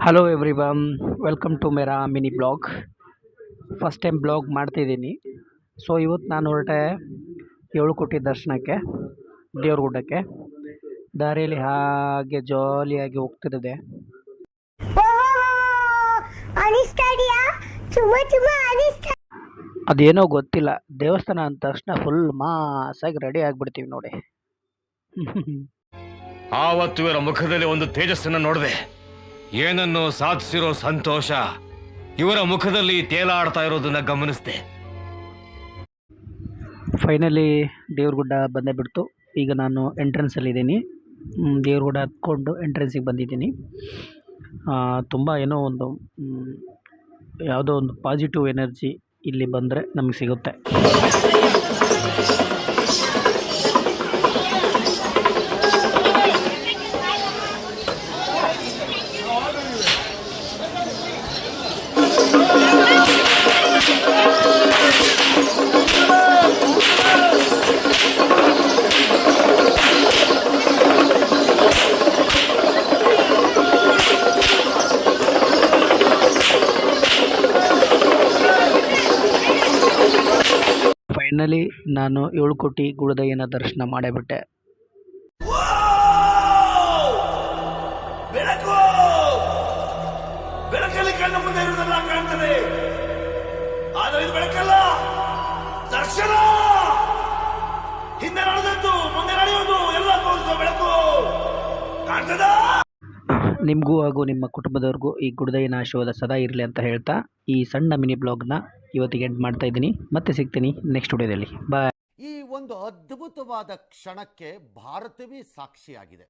Hello everyone, welcome to ಮೇರಾ mini blog. First time blog ಮಾಡ್ತಿದ್ದೀನಿ. So ಇವತ್ತು ನಾನು ಹೊರಟೆ ಏಳುಕೋಟಿ ದರ್ಶನಕ್ಕೆ, ದೇವ್ರಗುಡ್ಡಕ್ಕೆ. ದಾರಿಯಲ್ಲಿ ಹಾಗೆ ಜಾಲಿಯಾಗಿ ಹೋಗ್ತಿದ್ದೆ. ಅದೇನೋ ಗೊತ್ತಿಲ್ಲ, ದೇವಸ್ಥಾನ ಅಂದ ತಕ್ಷಣ ಫುಲ್ ಮಾಸಾಗಿ ರೆಡಿ ಆಗಿಬಿಡ್ತೀವಿ ನೋಡಿ. ಆವತ್ತು ಇವರ ಮುಖದಲ್ಲಿ ಒಂದು ತೇಜಸ್ಸನ್ನು ನೋಡಿದೆ. ಏನನ್ನು ಸಾಧಿಸಿರೋ ಸಂತೋಷ ಇವರ ಮುಖದಲ್ಲಿ ತೇಲಾಡ್ತಾ ಇರೋದನ್ನ ಗಮನಿಸಿದೆ. ಫೈನಲಿ ದೇವ್ರಗುಡ್ಡ ಬಂದೇ ಬಿಡ್ತು. ಈಗ ನಾನು ಎಂಟ್ರೆನ್ಸಲ್ಲಿದ್ದೀನಿ. ದೇವ್ರಗುಡ್ಡ ಹತ್ಕೊಂಡು ಎಂಟ್ರೆನ್ಸಿಗೆ ಬಂದಿದ್ದೀನಿ. ತುಂಬ ಏನೋ ಒಂದು ಯಾವುದೋ ಒಂದು ಪಾಸಿಟಿವ್ ಎನರ್ಜಿ ಇಲ್ಲಿ ಬಂದರೆ ನಮಗೆ ಸಿಗುತ್ತೆ. ಫೈನಲಿ ನಾನು ಏಳುಕೋಟಿ ಗುಡದಯ್ಯನ ದರ್ಶನ ಮಾಡೇಬಿಟ್ಟೆ. ಬೆಳಕಲ್ಲಿ ಕಣ್ಣ ಮುಂದೆ ಇರುವುದೆಲ್ಲ ಕಾಣ್ತದೆ, ಆದರೆ ಇದು ಬೆಳಕಲ್ಲ, ದರ್ಶನ. ಹಿಂದೆ ನಡೆದದ್ದು ಮುಂದೆ ನಡೆಯುವುದು ಎಲ್ಲ ತೋರಿಸುವ ಬೆಳಕು ಕಾಣ್ತದ. ನಿಮಗೂ ಹಾಗೂ ನಿಮ್ಮ ಕುಟುಂಬದವ್ರಿಗೂ ಈ ಗುಡದಯ್ಯನ ಆಶೀರ್ವಾದ ಸದಾ ಇರಲಿ ಅಂತ ಹೇಳ್ತಾ ಈ ಸಣ್ಣ ಮಿನಿ ಬ್ಲಾಗ್ನ ಇವತ್ತಿಗೆ ಎಂಡ್ ಮಾಡ್ತಾ ಇದ್ದೀನಿ. ಮತ್ತೆ ಸಿಗ್ತೀನಿ ನೆಕ್ಸ್ಟ್ ವಿಡಿಯೋದಲ್ಲಿ. ಬಾಯ್. ಈ ಒಂದು ಅದ್ಭುತವಾದ ಕ್ಷಣಕ್ಕೆ ಭಾರತವೇ ಸಾಕ್ಷಿಯಾಗಿದೆ.